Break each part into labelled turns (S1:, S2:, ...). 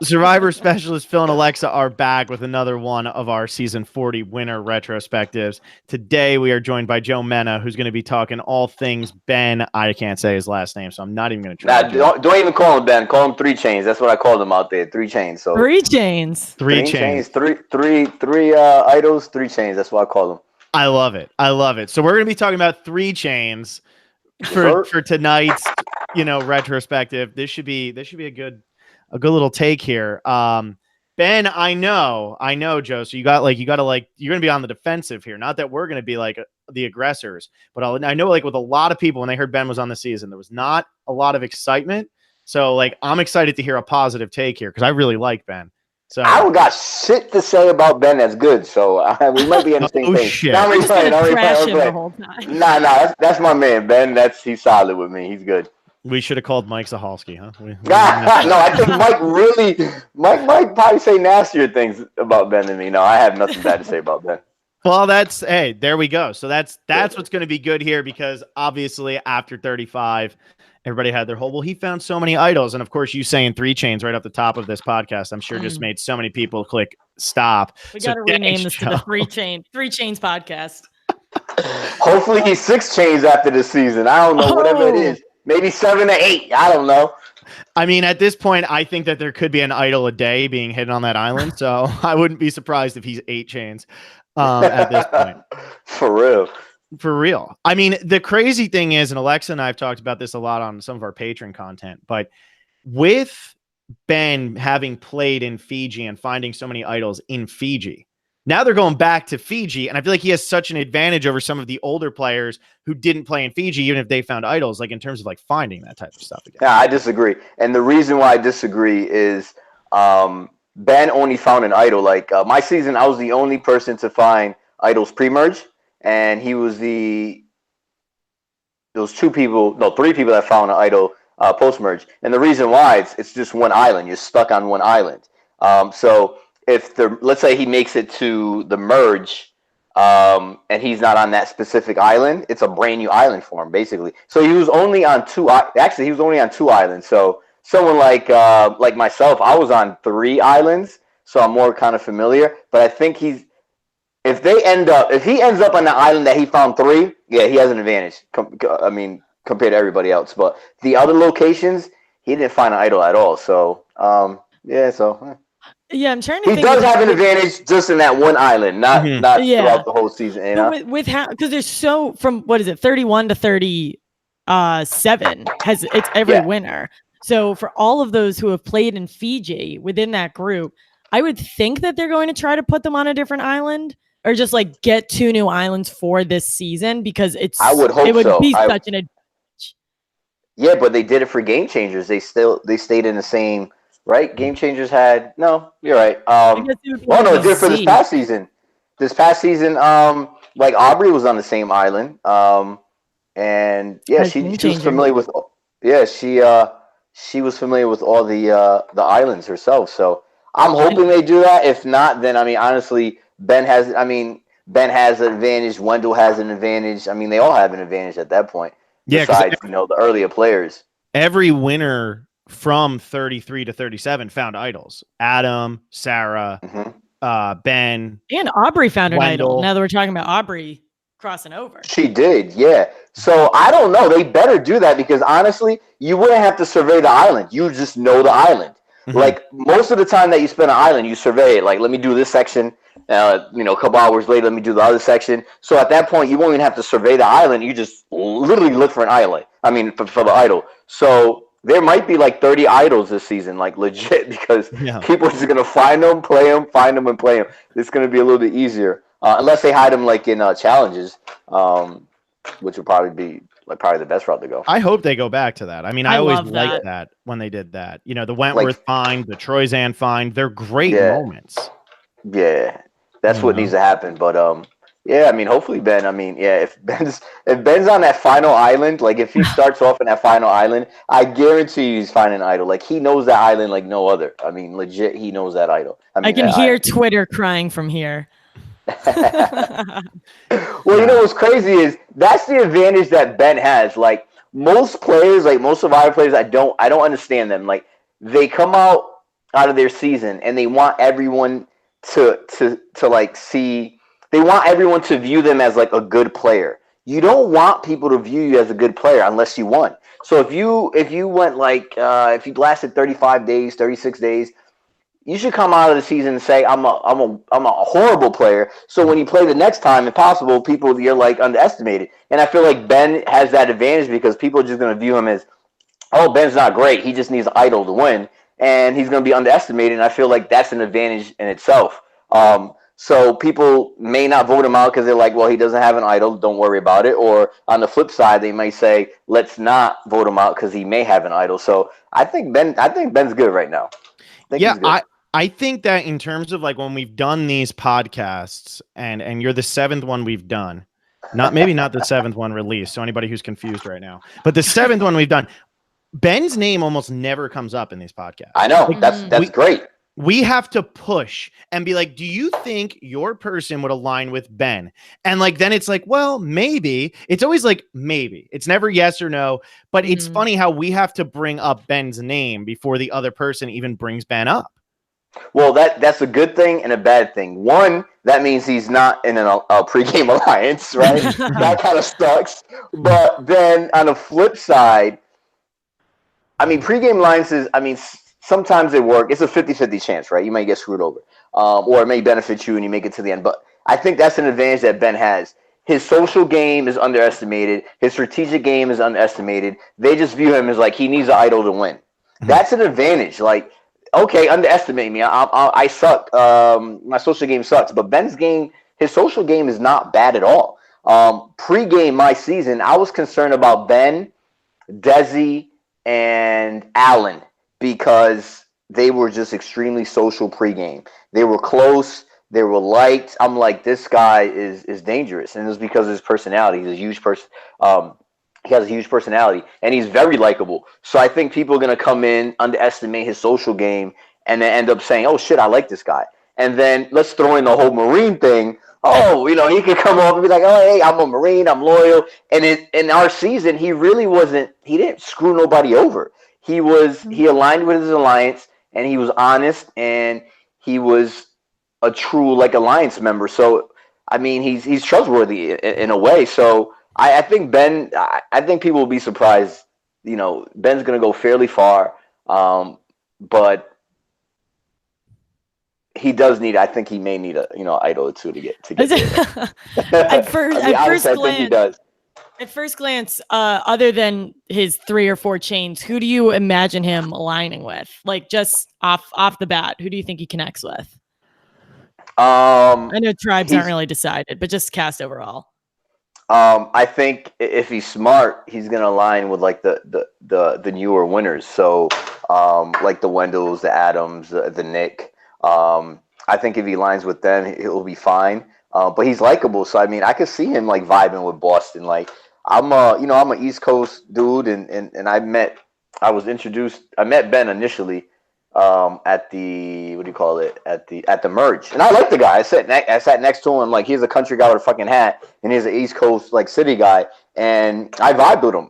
S1: Survivor specialist Phil and Alexa are back with another one of our season 40 winner retrospectives. Today we are joined by Joe Mena, who's going to be talking all things Ben. I can't say his last name, so I'm not even going to try.
S2: Don't even call him Ben. Call him 3 Chains. That's what I called him out there. 3 Chains. So
S3: 3 Chains.
S1: 3 Chains.
S2: Three idols. 3 Chains. That's what I call them.
S1: I love it. So we're going to be talking about 3 Chains for tonight's retrospective. This should be a good little take here. Ben, I know, Joe. So you're going to be on the defensive here. Not that we're going to be like the aggressors, but I know like with a lot of people when they heard Ben was on the season, there was not a lot of excitement. So like I'm excited to hear a positive take here because I really like Ben. So
S2: I don't got shit to say about Ben that's good. So we might be on the same thing.
S1: Shit.
S2: No, I'm playing.
S3: The whole time.
S2: Nah, that's my man, Ben. He's solid with me. He's good.
S1: We should have called Mike Zahalski, huh?
S2: No, I think Mike probably say nastier things about Ben than me. No, I have nothing bad to say about Ben.
S1: Well, there we go. So that's what's going to be good here because obviously after 35, everybody had their whole, well, he found so many idols. And of course, you saying 3 Chains right off the top of this podcast, I'm sure just made so many people click stop.
S3: We got to rename this to the 3 Chains podcast.
S2: Hopefully he's 6 Chains after this season. I don't know, whatever it is. Maybe 7 or 8. I don't know.
S1: I mean, at this point, I think that there could be an idol a day being hidden on that island. So I wouldn't be surprised if he's 8 Chains at this point. For real. I mean, the crazy thing is, and Alexa and I have talked about this a lot on some of our Patreon content, but with Ben having played in Fiji and finding so many idols in Fiji, now they're going back to Fiji, and I feel like he has such an advantage over some of the older players who didn't play in Fiji, even if they found idols, like in terms of like finding that type of stuff again.
S2: Yeah, I disagree. And the reason why I disagree is Ben only found an idol. Like my season, I was the only person to find idols pre-merge, and he was three people that found an idol post-merge. And the reason why it's just one island. You're stuck on one island. So if let's say he makes it to the merge, and he's not on that specific island, it's a brand new island for him, basically. So he was only on 2. Actually, he was only on 2 islands. So someone like myself, I was on 3 islands, so I'm more kind of familiar. But I think if he ends up on the island that he found 3, yeah, he has an advantage. Compared to everybody else. But the other locations, he didn't find an idol at all. So
S3: yeah, I'm trying to think.
S2: He does have an advantage just in that one island, not throughout the whole season. You know?
S3: With how, because there's so from 31 to 37 it's every winner. So for all of those who have played in Fiji within that group, I would think that they're going to try to put them on a different island or just like get 2 new islands for this season because it would be such an advantage.
S2: Yeah, but they did it for Game Changers. They stayed in the same. Right? Game Changers had... No, you're right. It did for this past season. Like Aubrey was on the same island. And yeah, she was familiar with... Yeah, she was familiar with all the islands herself. So I'm hoping they do that. If not, then, I mean, honestly, Ben has an advantage. Wendell has an advantage. I mean, they all have an advantage at that point.
S1: Yeah,
S2: besides, the earlier players.
S1: Every winner from 33 to 37 found idols. Adam, Sarah, Ben.
S3: And Aubrey found
S1: Wendell.
S3: An idol. Now that we're talking about Aubrey crossing over.
S2: She did, yeah. So I don't know. They better do that because honestly, you wouldn't have to survey the island. You just know the island. Mm-hmm. Like most of the time that you spend an island, you survey it. Like, let me do this section. A couple hours later, let me do the other section. So at that point, you won't even have to survey the island. You just literally look for an island. I mean, for the idol. So there might be like 30 idols this season, like legit, because people are just going to find them, play them, find them, and play them. It's going to be a little bit easier. Unless they hide them like in challenges, which would probably be probably the best route to go.
S1: I hope they go back to that. I mean, I always liked that when they did that. The Wentworth find, the Troyzan find, they're great moments.
S2: Yeah, that's what needs to happen. But yeah, I mean, hopefully Ben. I mean, yeah, if Ben's on that final island, like if he starts off in that final island, I guarantee he's finding an idol. Like he knows that island like no other. I mean, legit, he knows that idol.
S3: I can hear Twitter crying from here.
S2: Well, what's crazy is that's the advantage that Ben has. Like most players, like most Survivor players, I don't understand them. Like they come out of their season and they want everyone to like see. They want everyone to view them as like a good player. You don't want people to view you as a good player unless you won. So if you went like if you lasted 35 days, 36 days, you should come out of the season and say I'm a horrible player. So when you play the next time, if possible, people you're like underestimated. And I feel like Ben has that advantage because people are just going to view him as, oh, Ben's not great. He just needs an idol to win, and he's going to be underestimated. And I feel like that's an advantage in itself. So people may not vote him out because they're like, well, he doesn't have an idol. Don't worry about it. Or on the flip side, they might say, let's not vote him out because he may have an idol. So I think Ben's good right now.
S1: I think that in terms of like when we've done these podcasts and you're the 7th one we've done, maybe not the 7th one released. So anybody who's confused right now, but the 7th one we've done, Ben's name almost never comes up in these podcasts.
S2: I know. That's great.
S1: We have to push and be like, do you think your person would align with Ben? And like, then it's like, well, maybe. It's always like, maybe. It's never yes or no. But it's funny how we have to bring up Ben's name before the other person even brings Ben up.
S2: Well, that's a good thing and a bad thing. One, that means he's not in a pregame alliance, right? That kind of sucks. But then on the flip side, I mean, pregame alliances, I mean, sometimes they work. It's a 50-50 chance, right? You might get screwed over. Or it may benefit you and you make it to the end. But I think that's an advantage that Ben has. His social game is underestimated. His strategic game is underestimated. They just view him as like he needs an idol to win. That's an advantage. Like, okay, underestimate me. I suck. My social game sucks. But Ben's game, his social game is not bad at all. Pre-game my season, I was concerned about Ben, Desi, and Allen because they were just extremely social pre-game. They were close. They were liked. I'm like, this guy is dangerous. And it was because of his personality. He's a huge person. He has a huge personality, and he's very likable. So I think people are going to come in, underestimate his social game, and then end up saying, oh, shit, I like this guy. And then let's throw in the whole Marine thing. Oh, he could come up and be like, oh, hey, I'm a Marine. I'm loyal. And in our season, he didn't screw nobody over. He aligned with his alliance, and he was honest, and he was a true, like, alliance member. So, I mean, he's trustworthy in a way. So I think I think people will be surprised. Ben's going to go fairly far, but he does need. I think he may need a idol or two to get there.
S3: At first glance,
S2: I think he does.
S3: At first glance, other than his 3 or 4 chains, who do you imagine him aligning with? Like just off the bat, who do you think he connects with? I know tribes aren't really decided, but just cast overall.
S2: I think if he's smart, he's gonna align with like the newer winners. So like the Wendells, the Adams, the Nick. I think if he aligns with them, he'll be fine. But he's likable, so I mean, I could see him like vibing with Boston. Like I'm an East Coast dude, and I met Ben initially at the at the merge, and I like the guy. I sat next to him. Like he's a country guy with a fucking hat, and he's an East Coast like city guy, and I vibed with him.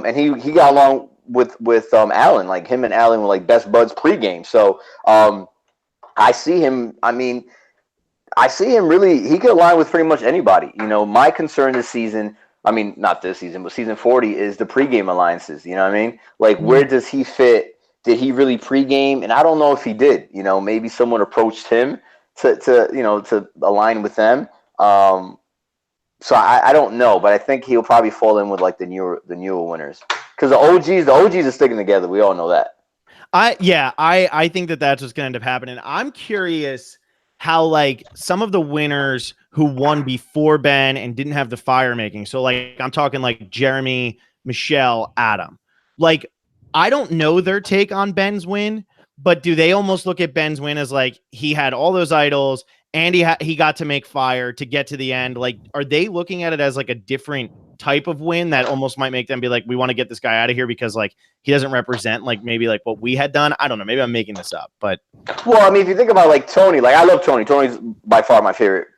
S2: And he got along with Allen. Like him and Allen were like best buds pregame. So I see him. I mean, I see him really. He could align with pretty much anybody. My concern this season. I mean, not this season, but season 40 is the pregame alliances. You know what I mean? Like, where does he fit? Did he really pregame? And I don't know if he did. Maybe someone approached him to align with them. So I don't know, but I think he'll probably fall in with like the newer winners because the OGs are sticking together. We all know that.
S1: I think that's what's going to end up happening. I'm curious how like some of the winners who won before Ben and didn't have the fire making. So like I'm talking like Jeremy, Michelle, Adam. Like I don't know their take on Ben's win, but do they almost look at Ben's win as like he had all those idols and he got to make fire to get to the end? Like, are they looking at it as like a different type of win that almost might make them be like, we want to get this guy out of here because like he doesn't represent like maybe like what we had done? I don't know. Maybe I'm making this up, but
S2: well, I mean, if you think about like Tony, like I love Tony. Tony's by far my favorite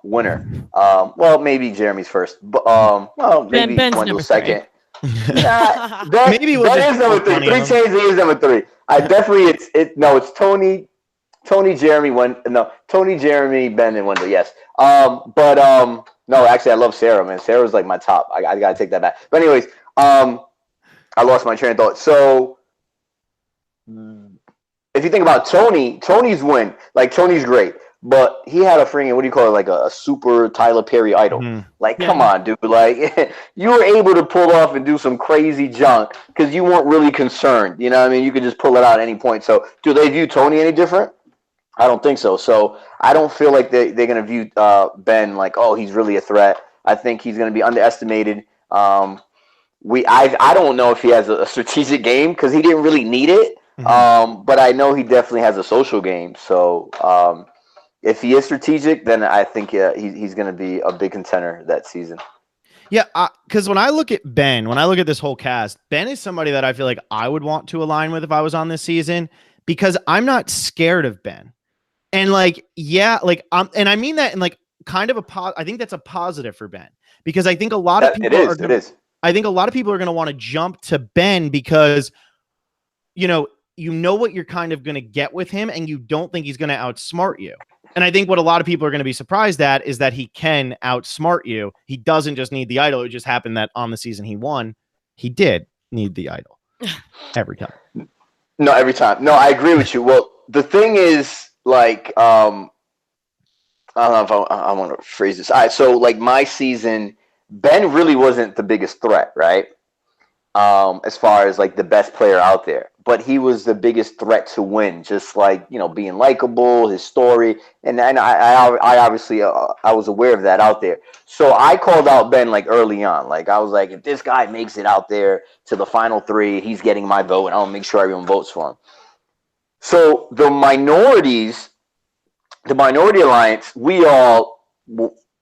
S2: winner. Well, maybe Jeremy's first, but well, maybe Wendell's second.
S1: Maybe we'll
S2: that is number 3. 3 chains is number 3. I definitely it's Tony, Tony, Jeremy, Ben, and Wendell. Yes. No, actually, I love Sarah, man. Sarah's like my top. I gotta take that back. But anyways, I lost my train of thought. So, if you think about Tony's win, like Tony's great, but he had a freaking, what do you call it, like a super Tyler Perry idol. Mm-hmm. Like, come on, dude. Like, you were able to pull off and do some crazy junk because you weren't really concerned. You know what I mean? You could just pull it out at any point. So, do they view Tony any different? I don't think so. So I don't feel like they're going to view Ben like, oh, he's really a threat. I think he's going to be underestimated. I don't know if he has a strategic game because he didn't really need it. Mm-hmm. But I know he definitely has a social game. So if he is strategic, then I think he's going to be a big contender that season.
S1: Yeah, because when I look at this whole cast, Ben is somebody that I feel like I would want to align with if I was on this season because I'm not scared of Ben. And like, yeah, like, and I mean that in like kind of I think that's a positive for Ben because I think a lot of people I think a lot of people are going to want to jump to Ben because, you know what you're kind of going to get with him and you don't think he's going to outsmart you. And I think what a lot of people are going to be surprised at is that he can outsmart you. He doesn't just need the idol. It just happened that on the season he won, he did need the idol every time.
S2: No, every time. No, I agree with you. Well, the thing is, like, I don't know if I want to phrase this. All right, so like my season, Ben really wasn't the biggest threat, right? As far as like the best player out there, but he was the biggest threat to win. Just like being likable, his story, and I obviously I was aware of that out there. So I called out Ben like early on. Like I was like, if this guy makes it out there to the final 3, he's getting my vote, and I'll make sure everyone votes for him. So the minority alliance, we all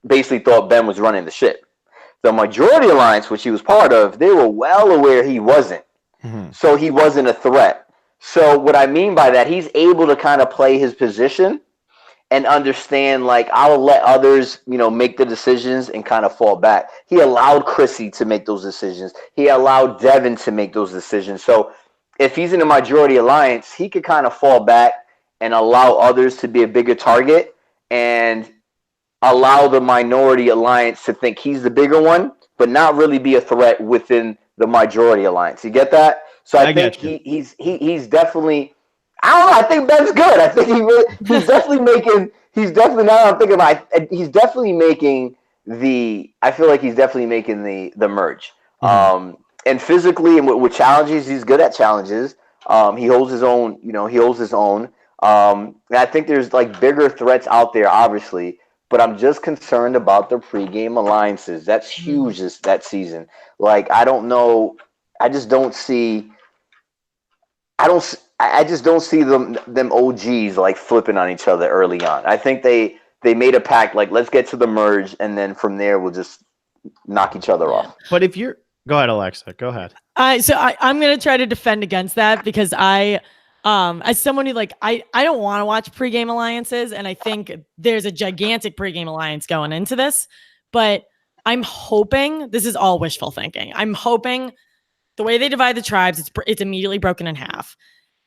S2: basically thought Ben was running the ship. The majority alliance, which he was part of, they were well aware he wasn't. Mm-hmm. So he wasn't a threat. So what I mean by that, he's able to kind of play his position and understand, like, I'll let others, make the decisions and kind of fall back. He allowed Chrissy to make those decisions. He allowed Devin to make those decisions. So if he's in a majority alliance, he could kind of fall back and allow others to be a bigger target and allow the minority alliance to think he's the bigger one, but not really be a threat within the majority alliance. You get that? So I think he's definitely. I don't know. I think Ben's good. I think he's definitely making. He's definitely now. I'm thinking about. He's definitely making the. I feel like he's definitely making the merge. Mm-hmm. And physically and with challenges, he's good at challenges. He holds his own. He holds his own. And I think there's like bigger threats out there, obviously. But I'm just concerned about the pregame alliances. That's huge that season. Like, I don't know. I just don't see. I just don't see them OGs like flipping on each other early on. I think they made a pact like, let's get to the merge, and then from there we'll just knock each other off.
S1: But if you're, go ahead, Alexa. Go ahead.
S3: So I'm gonna try to defend against that because as someone who I don't want to watch pregame alliances, and I think there's a gigantic pregame alliance going into this, but I'm hoping this is all wishful thinking. I'm hoping the way they divide the tribes, it's immediately broken in half.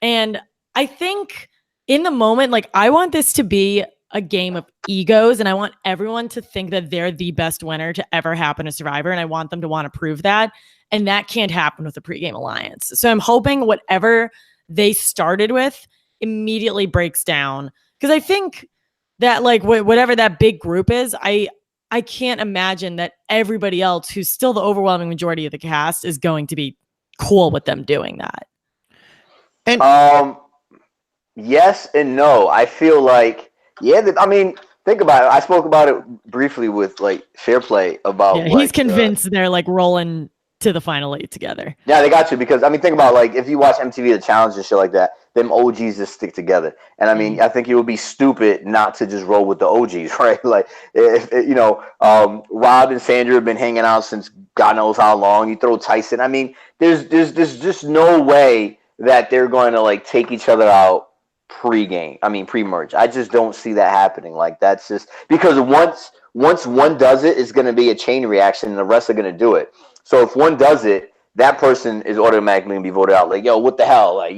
S3: And I think in the moment, I want this to be a game of egos, and I want everyone to think that they're the best winner to ever happen to Survivor, and I want them to want to prove that, and that can't happen with a pregame alliance. So I'm hoping whatever they started with immediately breaks down, because I think that whatever that big group is, I can't imagine that everybody else who's still the overwhelming majority of the cast is going to be cool with them doing that.
S2: And yes and no. I feel like, I mean, think about it. I spoke about it briefly with Fair Play about.
S3: Yeah, he's convinced they're rolling to the final 8 together.
S2: Yeah, they got to, because I mean, think about if you watch MTV The Challenge and shit like that, them OGs just stick together. And I mean, I think it would be stupid not to just roll with the OGs, right? Rob and Sandra have been hanging out since God knows how long. You throw Tyson. I mean, there's just no way that they're going to take each other out pre-merge. I just don't see that happening. That's just because once one does it, it's going to be a chain reaction and the rest are going to do it. So if one does it, that person is automatically going to be voted out. Like, yo, what the hell? Like,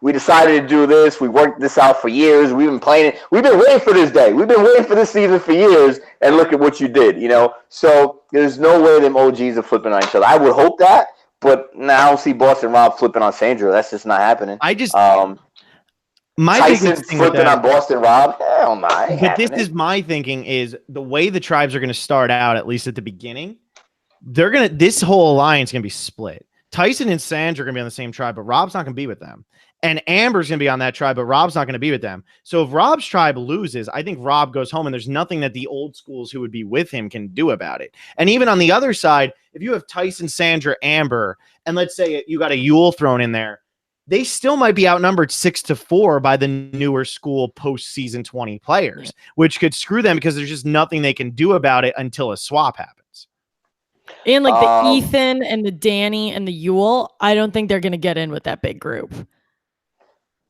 S2: we decided to do this. We worked this out for years. We've been playing it. We've been waiting for this day. We've been waiting for this season for years. And look at what you did, So there's no way them OGs are flipping on each other. I would hope that, but I don't see Boston Rob flipping on Sandra. That's just not happening.
S1: My
S2: Tyson flipping on Boston Rob? Hell no.
S1: But this is my thinking is the way the tribes are going to start out, at least at the beginning, this whole alliance is going to be split. Tyson and Sandra are going to be on the same tribe, but Rob's not going to be with them. And Amber's going to be on that tribe, but Rob's not going to be with them. So if Rob's tribe loses, I think Rob goes home and there's nothing that the old schools who would be with him can do about it. And even on the other side, if you have Tyson, Sandra, Amber, and let's say you got a Yule thrown in there, they still might be outnumbered 6-4 by the newer school post-season 20 players, which could screw them because there's just nothing they can do about it until a swap happens.
S3: And like the Ethan and the Danny and the Yule, I don't think they're going to get in with that big group.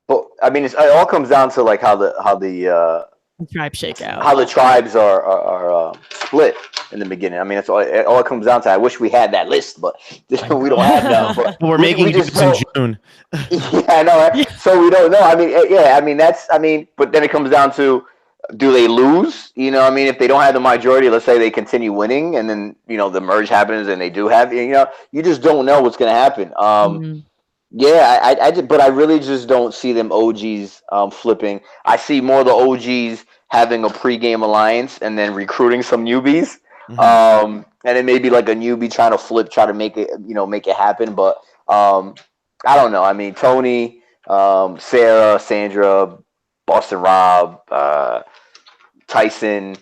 S2: But I mean, it all comes down to like how the
S3: tribes shake out,
S2: how the tribes are split in the beginning. I mean, that's all. It all comes down to. I wish we had that list, but we don't have that. But
S1: we're making it in June.
S2: Yeah, I know. Right? So we don't know. I mean, yeah. I mean, but then it comes down to, do they lose? I mean, if they don't have the majority, let's say they continue winning, and then the merge happens, and they do have. You just don't know what's going to happen. Yeah, but I really just don't see them OGs flipping. I see more of the OGs having a pregame alliance and then recruiting some newbies. And then maybe like a newbie trying to make it happen. But I don't know. I mean, Tony, Sarah, Sandra, Boston Rob, Tyson,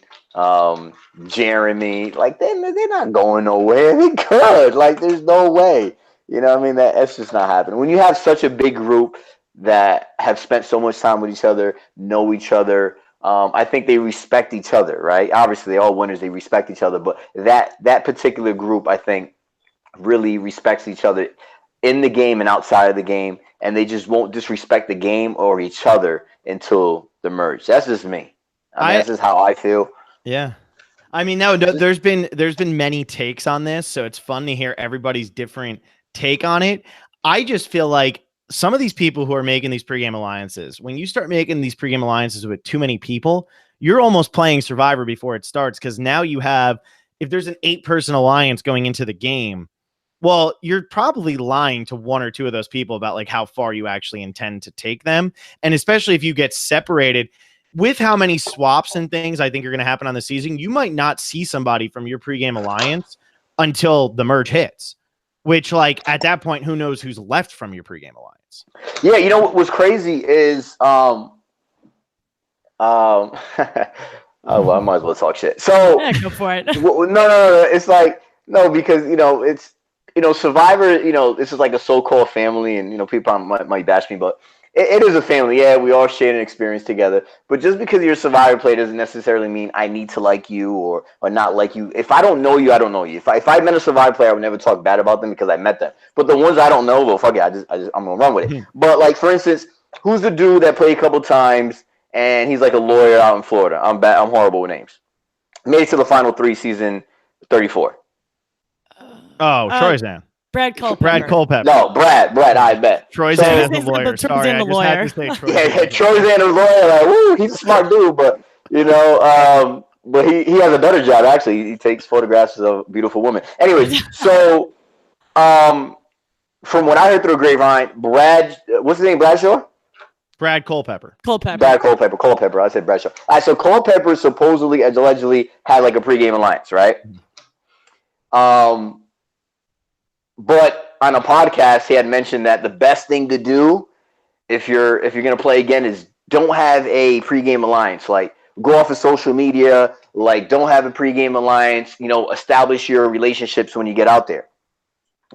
S2: Jeremy, like they're not going nowhere. They could. Like, there's no way. You know what I mean? That's just not happening. When you have such a big group that have spent so much time with each other, know each other, I think they respect each other, right? Obviously, they're all winners. They respect each other. But that particular group, I think, really respects each other in the game and outside of the game. And they just won't disrespect the game or each other until the merge. That's just me. That's just how I feel.
S1: Yeah. I mean, no, there's been many takes on this. So it's fun to hear everybody's different take on it. I just feel like some of these people who are making these pregame alliances, when you start making these pregame alliances with too many people, you're almost playing Survivor before it starts. Because now you have, if there's an 8-person alliance going into the game, well, you're probably lying to one or two of those people about like how far you actually intend to take them. And especially if you get separated with how many swaps and things I think are going to happen on the season, you might not see somebody from your pregame alliance until the merge hits. Which, like, at that point, who knows who's left from your pregame alliance?
S2: Yeah, what was crazy is, well, I might as well talk shit. So,
S3: yeah, go for it.
S2: No. It's like, no, because, it's, Survivor, this is like a so-called family, and, people might bash me, but it is a family. Yeah, we all share an experience together. But just because you're a Survivor player doesn't necessarily mean I need to like you or not like you. If I don't know you, I don't know you. If I met a Survivor player, I would never talk bad about them because I met them. But the ones I don't know, well, fuck it, I'm gonna run with it. But like, for instance, who's the dude that played a couple times and he's like a lawyer out in Florida? I'm horrible with names. Made it to the final 3, season 34.
S1: Troy Zan.
S3: Brad Culpepper.
S1: Brad Culpepper.
S2: No, Brad, I bet.
S1: Troy Zan is the lawyer. Sorry, I just had to say Troy Zan.
S2: Yeah, Troy Zan is a lawyer. Like, woo, he's a smart dude, but, but he has a better job, actually. He takes photographs of beautiful women. Anyways, so, from what I heard through a grapevine, Brad, what's his name, Bradshaw?
S1: Brad Culpepper.
S2: Brad Culpepper. I said Bradshaw. All right, so Culpepper supposedly, allegedly, had like a pregame alliance, right? But on a podcast, he had mentioned that the best thing to do if you're gonna play again is don't have a pregame alliance. Like, go off of social media. Like, don't have a pregame alliance. Establish your relationships when you get out there.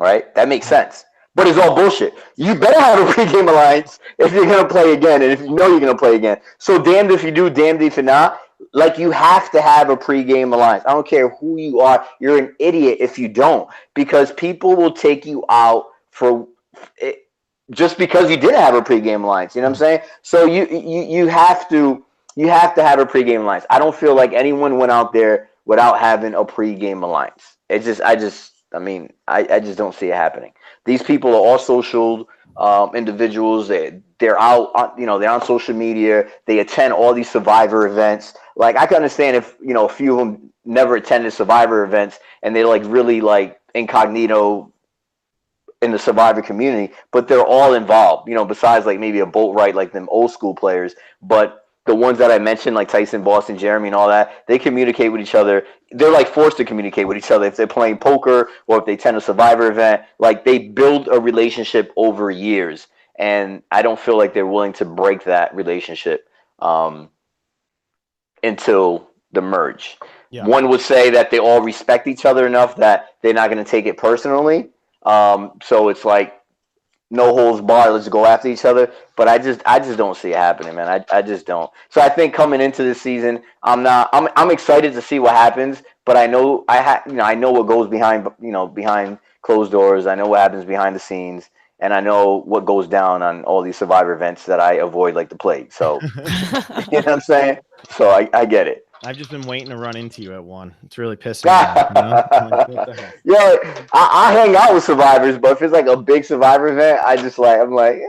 S2: Right? That makes sense. But it's all bullshit. You better have a pregame alliance if you're gonna play again, and if you know you're gonna play again. So damned if you do, damned if you're not. Like, you have to have a pregame alliance. I don't care who you are. You're an idiot if you don't, because people will take you out for it just because you didn't have a pregame alliance. You know what I'm saying? So you have to have a pregame alliance. I don't feel like anyone went out there without having a pregame alliance. I just I mean, I just don't see it happening. These people are all social individuals. They're out on, they're on social media. They attend all these Survivor events. Like, I can understand if, a few of them never attended Survivor events and they're like really like incognito in the Survivor community, but they're all involved, besides like maybe a boat ride, like them old school players. But the ones that I mentioned, like Tyson, Boston, Jeremy, and all that, they communicate with each other. They're like forced to communicate with each other if they're playing poker or if they attend a Survivor event. Like, they build a relationship over years, and I don't feel like they're willing to break that relationship until the merge. Yeah. One would say that they all respect each other enough that they're not going to take it personally. So it's like no holds barred, let's go after each other. But I just don't see it happening, man. I just don't. So I think coming into this season, I'm excited to see what happens, but I know I know what goes behind closed doors. I know what happens behind the scenes, and I know what goes down on all these Survivor events that I avoid like the plague. So you know what I'm saying? So I get it.
S1: I've just been waiting to run into you at one. It's really pissing me off.
S2: Yeah, I hang out with survivors, but if it's like a big Survivor event, I'm like,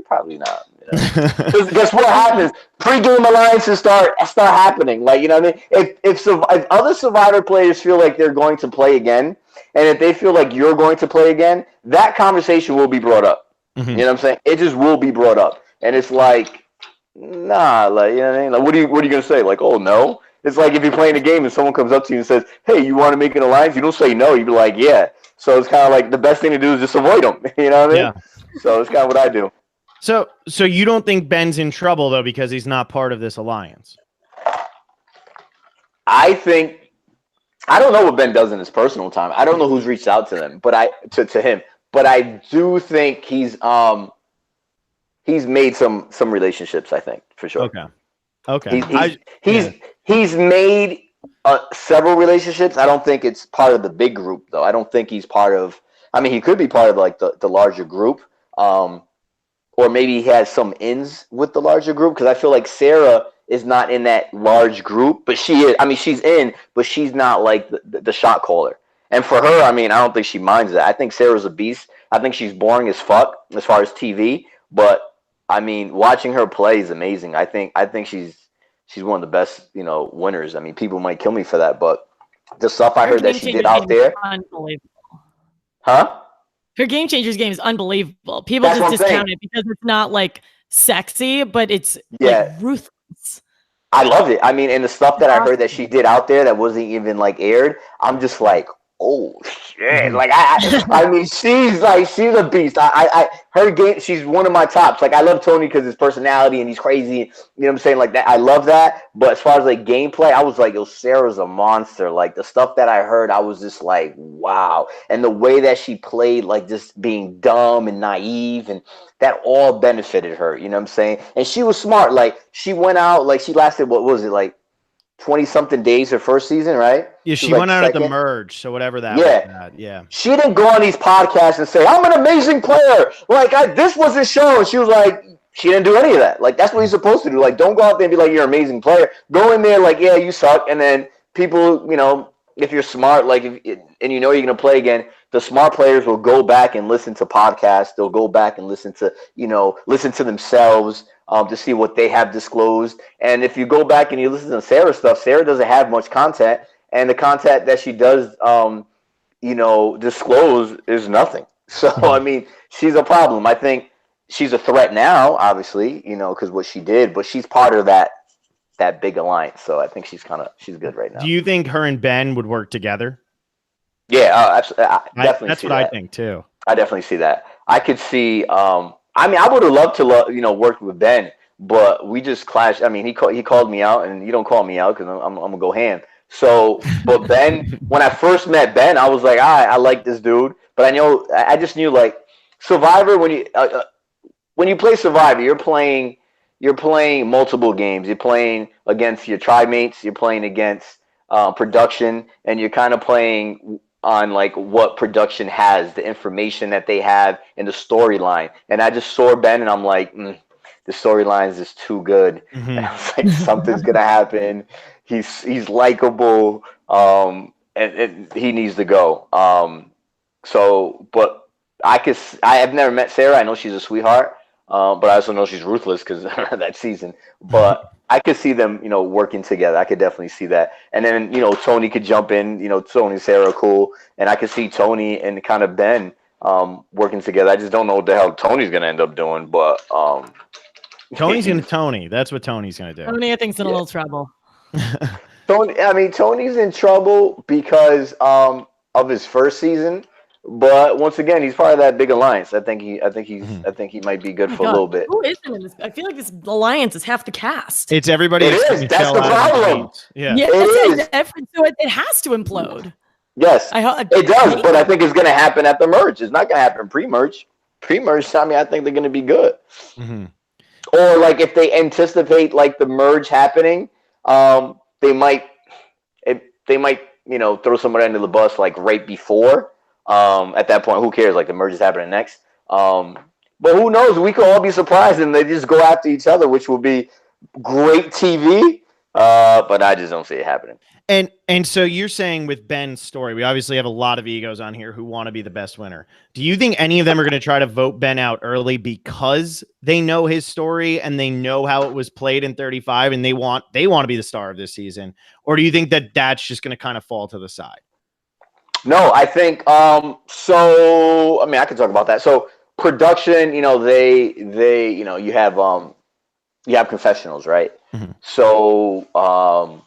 S2: probably not. Because what happens? Pre-game alliances start happening. Like, you know what I mean? If other Survivor players feel like they're going to play again, and if they feel like you're going to play again, that conversation will be brought up. Mm-hmm. You know what I'm saying? It just will be brought up, and it's like, nah, like, you know what I mean? Like, what are you gonna say? Like, oh no. It's like if you're playing a game and someone comes up to you and says, hey, you want to make an alliance? You don't say no. You be like, yeah. So it's kind of like the best thing to do is just avoid them. You know what I mean? Yeah. So it's kind of what I do.
S1: So you don't think Ben's in trouble, though, because he's not part of this alliance?
S2: I don't know what Ben does in his personal time. I don't know who's reached out to them, to him. But I do think he's made some relationships, I think, for sure.
S1: Okay.
S2: He's made several relationships. I don't think it's part of the big group, though. I don't think he's part of. I mean, he could be part of like the larger group, or maybe he has some ins with the larger group. Because I feel like Sarah is not in that large group, but she is. I mean, she's in, but she's not like the shot caller. And for her, I mean, I don't think she minds that. I think Sarah's a beast. I think she's boring as fuck as far as TV, but I mean, watching her play is amazing. I think she's one of the best, winners. I mean, people might kill me for that, but the stuff I heard that she did out there,
S3: unbelievable.
S2: Huh?
S3: Her Game Changers game is unbelievable. People just discount it because it's not like sexy, but it's like ruthless.
S2: I love it. I mean, and the stuff that I heard that she did out there that wasn't even like aired, I'm just like, oh shit! Like I mean, she's a beast. Her game, she's one of my tops. Like, I love Tony because his personality and he's crazy. You know what I'm saying? Like that, I love that. But as far as like gameplay, I was like, yo, Sarah's a monster. Like the stuff that I heard, I was just like, wow. And the way that she played, like just being dumb and naive, and that all benefited her. You know what I'm saying? And she was smart. Like she went out, like she lasted, what was it, like 20-something days her first season, right?
S1: Yeah, she went out at the merge, so whatever that was. Yeah.
S2: She didn't go on these podcasts and say, I'm an amazing player. Like, this wasn't shown. She was like, she didn't do any of that. Like, that's what you're supposed to do. Like, don't go out there and be like, you're an amazing player. Go in there like, yeah, you suck. And then people, if you're smart, like, and you're going to play again, the smart players will go back and listen to podcasts. They'll go back and listen to themselves. To see what they have disclosed. And if you go back and you listen to Sarah's stuff, Sarah doesn't have much content, and the content that she does, disclose is nothing. So, I mean, she's a problem. I think she's a threat now, obviously, because what she did, but she's part of that big alliance. So I think she's good right now.
S1: Do you think her and Ben would work together?
S2: Yeah, absolutely. That's
S1: what I think too.
S2: I definitely see that. I could see, I mean, I would have loved to, work with Ben, but we just clashed. I mean, he called me out, and you don't call me out because I'm gonna go ham. So, but Ben, when I first met Ben, I was like, I like this dude, but I just knew like Survivor. When you play Survivor, you're playing multiple games. You're playing against your tribe mates. You're playing against production, and you're kind of playing on like what production has, the information that they have in the storyline. And I just saw Ben and I'm like, the storyline is just too good. Mm-hmm. And I was like, something's gonna happen. He's likable, and he needs to go. So, but I have never met Sarah. I know she's a sweetheart, but I also know she's ruthless because that season. But I could see them, working together. I could definitely see that. And then, Tony could jump in. Tony and Sarah are cool, and I could see Tony and kind of Ben working together. I just don't know what the hell Tony's gonna end up doing, but
S1: Tony's gonna Tony. That's what Tony's gonna do.
S3: Tony, I think's in a little trouble.
S2: Tony's in trouble because of his first season. But once again, he's part of that big alliance. I think he might be good for a little bit.
S3: Who isn't in this? I feel like this alliance is half the cast.
S1: It's everybody.
S2: It is. That's the problem.
S3: Yeah, it is. So it has to implode.
S2: Yes, it does. But I think it's going to happen at the merge. It's not going to happen pre-merge. Pre-merge, I think they're going to be good. Mm-hmm. Or like if they anticipate like the merge happening, they might throw somebody under the bus like right before. At that point, who cares? Like the merge is happening next. But who knows? We could all be surprised and they just go after each other, which will be great TV. But I just don't see it happening.
S1: And so you're saying with Ben's story, we obviously have a lot of egos on here who want to be the best winner. Do you think any of them are going to try to vote Ben out early because they know his story and they know how it was played in 35 and they want to be the star of this season? Or do you think that that's just going to kind of fall to the side?
S2: No, I think so. I mean, I could talk about that. So production, you have confessionals, right? Mm-hmm. So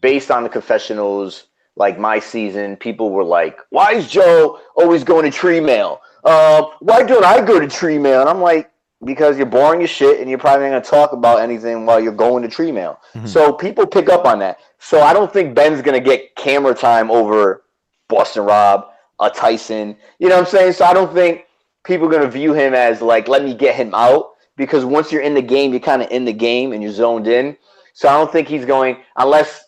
S2: based on the confessionals, like my season, people were like, "Why is Joe always going to tree mail? Why don't I go to tree mail?" And I'm like, because you're boring as shit and you're probably not going to talk about anything while you're going to tree mail. Mm-hmm. So people pick up on that. So I don't think Ben's going to get camera time over Boston Rob, Tyson. You know what I'm saying? So I don't think people are going to view him as like, let me get him out. Because once you're in the game, you're kind of in the game and you're zoned in. So I don't think he's going, unless,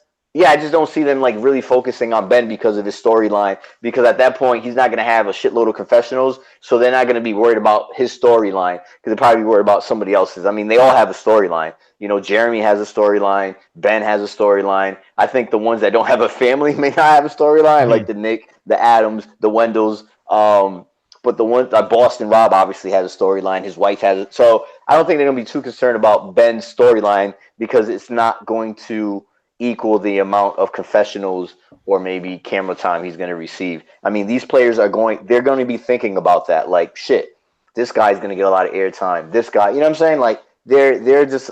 S2: I just don't see them like really focusing on Ben because of his storyline. Because at that point, he's not going to have a shitload of confessionals. So they're not going to be worried about his storyline because they're probably worried about somebody else's. I mean, they all have a storyline. Jeremy has a storyline. Ben has a storyline. I think the ones that don't have a family may not have a storyline, mm-hmm. like the Nick, the Adams, the Wendells. But the one, Boston Rob obviously has a storyline. His wife has it. So I don't think they're going to be too concerned about Ben's storyline because it's not going to equal the amount of confessionals or maybe camera time he's going to receive. I mean, these players they're going to be thinking about that. Like, shit, this guy's going to get a lot of airtime. This guy, you know what I'm saying? Like, they're just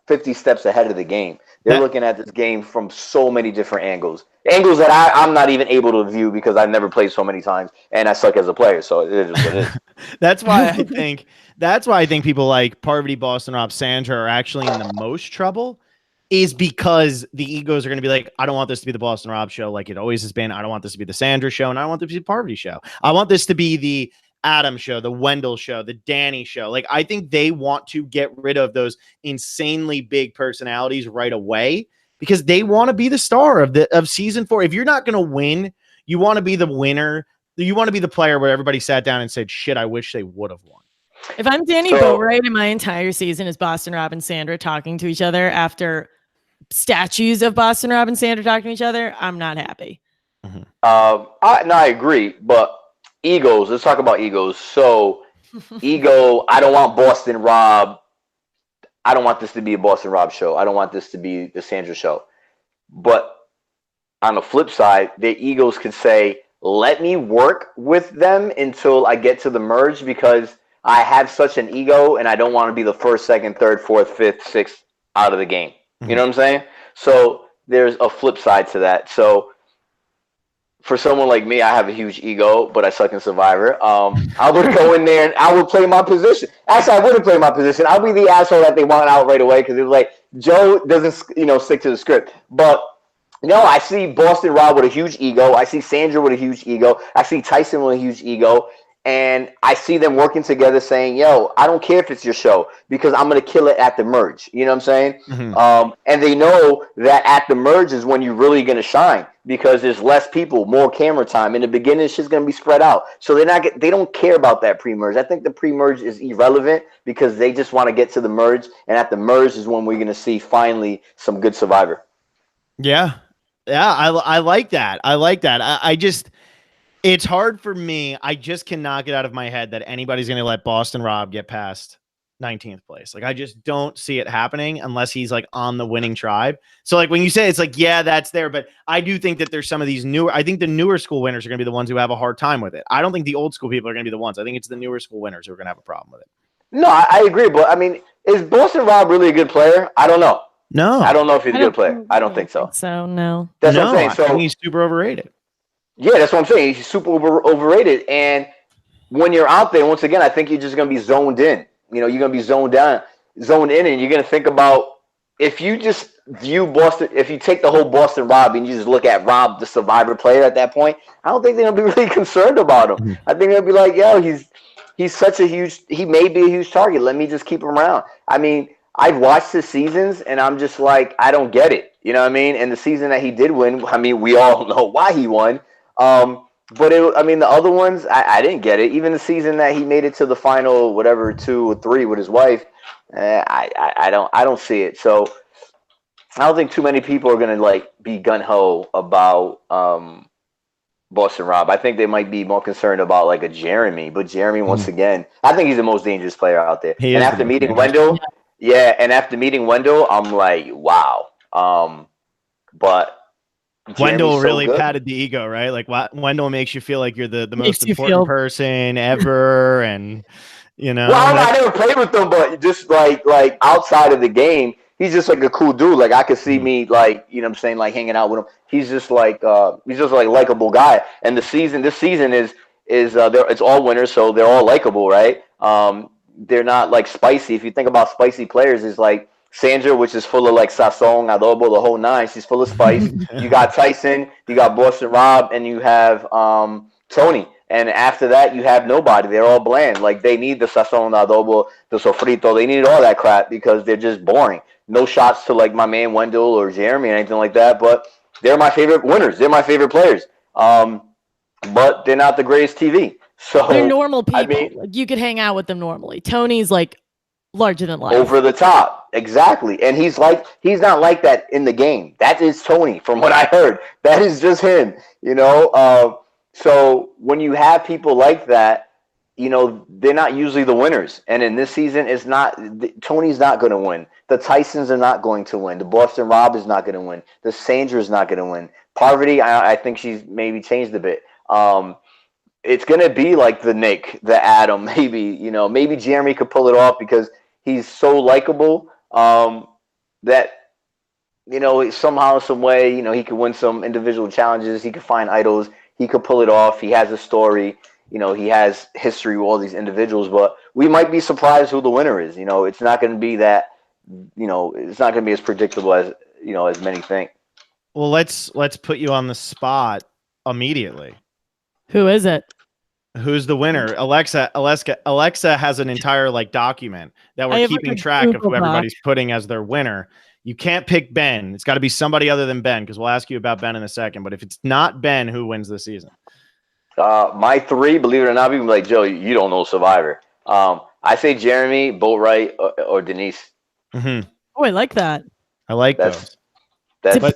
S2: 50 steps ahead of the game. They're looking at this game from so many different angles that I'm not even able to view because I've never played so many times and I suck as a player. So it is what it is.
S1: That's why I think people like Parvati, Boston Rob, Sandra are actually in the most trouble, is because the egos are going to be like, I don't want this to be the Boston Rob show like it always has been. I don't want this to be the Sandra show, and I don't want this to be the Parvati show. I want this to be the Adam show, the Wendell show, the Danny show. Like, I think they want to get rid of those insanely big personalities right away because they want to be the star of season 4. If you're not going to win, you want to be the winner. You want to be the player where everybody sat down and said, shit, I wish they would have won.
S3: If I'm Danny Boatwright and my entire season is Boston Rob and Sandra talking to each other after statues of Boston Rob and Sandra talking to each other, I'm not happy.
S2: Mm-hmm. I agree, but egos. Let's talk about egos. So, ego. I don't want Boston Rob. I don't want this to be a Boston Rob show. I don't want this to be the Sandra show. But on the flip side, their egos could say, "Let me work with them until I get to the merge because I have such an ego and I don't want to be the first, second, third, fourth, fifth, sixth out of the game." Mm-hmm. You know what I'm saying? So there's a flip side to that. So for someone like me, I have a huge ego, but I suck in Survivor. I would go in there and I would play my position. Actually, I wouldn't play my position. I'll be the asshole that they want out right away because it was like Joe doesn't, stick to the script. But no, I see Boston Rob with a huge ego. I see Sandra with a huge ego. I see Tyson with a huge ego. And I see them working together saying, yo, I don't care if it's your show because I'm going to kill it at the merge. You know what I'm saying? Mm-hmm. And they know that at the merge is when you're really going to shine because there's less people, more camera time. In the beginning, it's just going to be spread out. So they don't care about that pre-merge. I think the pre-merge is irrelevant because they just want to get to the merge. And at the merge is when we're going to see finally some good Survivor.
S1: Yeah. Yeah. I like that. I like that. I just... It's hard for me. I just cannot get out of my head that anybody's going to let Boston Rob get past 19th place. Like, I just don't see it happening unless he's like on the winning tribe. So like when you say it's like, yeah, that's there. But I do think that there's some of these I think the newer school winners are going to be the ones who have a hard time with it. I don't think the old school people are going to be the ones. I think it's the newer school winners who are going to have a problem with it.
S2: No, I agree. But I mean, is Boston Rob really a good player? I don't know.
S1: No,
S2: I don't know if he's a good player. I don't think so.
S3: So no.
S2: That's what I'm saying. So
S1: I think he's super overrated.
S2: Yeah, that's what I'm saying. He's super overrated. And when you're out there, once again, I think you're just going to be zoned in. You know, you're going to be zoned in, and you're going to think about if you just view Boston, if you take the whole Boston Rob and you just look at Rob, the survivor player at that point, I don't think they're going to be really concerned about him. Mm-hmm. I think they'll be like, yo, he's such a huge, he may be a huge target. Let me just keep him around. I mean, I've watched the seasons, and I'm just like, I don't get it. You know what I mean? And the season that he did win, I mean, we all know why he won. But the other ones, I didn't get it. Even the season that he made it to the final, whatever, 2 or 3 with his wife, I don't see it. So I don't think too many people are gonna like be gun ho about Boston Rob. I think they might be more concerned about like a Jeremy. But Jeremy, once again, I think he's the most dangerous player out there. And after meeting Wendell, I'm like, wow. But
S1: Wendell really patted the ego, right? Like Wendell makes you feel like you're the most important person ever, and you know.
S2: Well, I never played with him, but just like outside of the game, he's just like a cool dude. Like I could see me like, you know what I'm saying, like hanging out with him. He's just like likable guy. And this season is it's all winners, so they're all likable, right? They're not like spicy. If you think about spicy players, it's like Sandra, which is full of like sazon, adobo, the whole nine. She's full of spice. You got Tyson, you got Boston Rob, and you have Tony. And after that, you have nobody. They're all bland. Like they need the sazon, the adobo, the sofrito. They need all that crap because they're just boring. No shots to like my man Wendell or Jeremy or anything like that. But they're my favorite winners. They're my favorite players. But they're not the greatest TV. So
S3: they're normal people. I mean, like, you could hang out with them normally. Tony's like larger than life.
S2: Over the top. Exactly. And he's not like that in the game. That is Tony, from what I heard. That is just him, you know? So when you have people like that, you know, they're not usually the winners. And in this season, Tony's not going to win. The Tysons are not going to win. The Boston Rob is not going to win. The Sandra is not going to win. Parvati, I think she's maybe changed a bit. It's going to be like the Nick, the Adam, maybe, you know, maybe Jeremy could pull it off because he's so likable that, you know, somehow, some way, you know, he could win some individual challenges. He could find idols. He could pull it off. He has a story. You know, he has history with all these individuals. But we might be surprised who the winner is. You know, it's not going to be that, you know, it's not going to be as predictable as, you know, as many think.
S1: Well, let's put you on the spot immediately.
S3: Who is it?
S1: Who's the winner? Alexa has an entire like document that we're keeping track of who everybody's putting as their winner. You can't pick Ben. It's got to be somebody other than Ben, because we'll ask you about Ben in a second. But if it's not Ben, who wins the season?
S2: My 3, believe it or not, people be like, Joe, you don't know Survivor. I say Jeremy, Boatwright, or Denise.
S1: Mm-hmm.
S3: Oh, I like that.
S1: I like those.
S2: That's my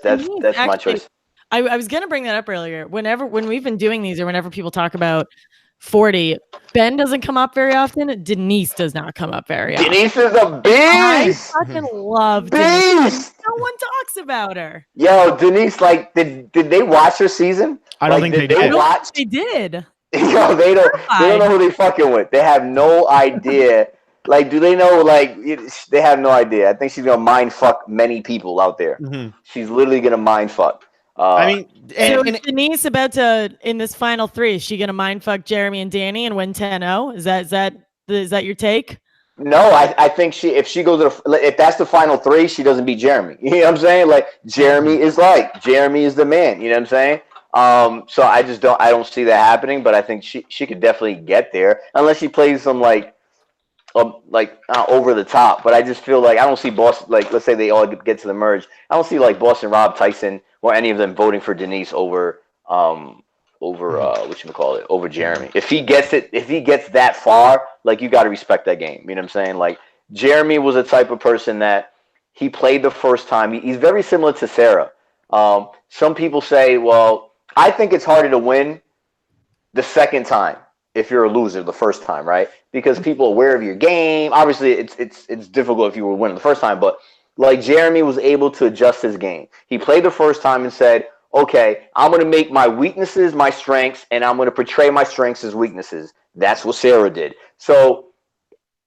S2: choice.
S3: I was going to bring that up earlier. When we've been doing these, or whenever people talk about 40, Ben doesn't come up very often. Denise does not come up very often.
S2: Denise is a beast.
S3: I fucking love Denise. No one talks about her.
S2: Yo, Denise, like, did they watch her season?
S1: I don't think they did.
S3: They did.
S2: Yo, they don't know who they fucking with. They have no idea. Like, do they know? Like, they have no idea. I think she's gonna mind fuck many people out there.
S1: Mm-hmm.
S2: She's literally gonna mind fuck.
S1: I mean,
S3: so is Denise about to, in this final 3, is she gonna mind fuck Jeremy and Danny and win 10-0? Is that your take?
S2: No, I think if that's the final 3, she doesn't beat Jeremy. You know what I'm saying? Like Jeremy is the man. You know what I'm saying? So I don't see that happening. But I think she could definitely get there unless she plays some over the top. But I just feel like I don't see Boston. Like, let's say they all get to the merge. I don't see like Boston Rob, Tyson, or any of them voting for Denise over over Jeremy. If he gets that far, like, you got to respect that game. You know what I'm saying? Like, Jeremy was a type of person that he played the first time. He's very similar to Sarah. Some people say, well, I think it's harder to win the second time if you're a loser the first time, right? Because people are aware of your game. Obviously, it's difficult if you were winning the first time, but like Jeremy was able to adjust his game. He played the first time and said, okay, I'm going to make my weaknesses my strengths, and I'm going to portray my strengths as weaknesses. That's what Sarah did. So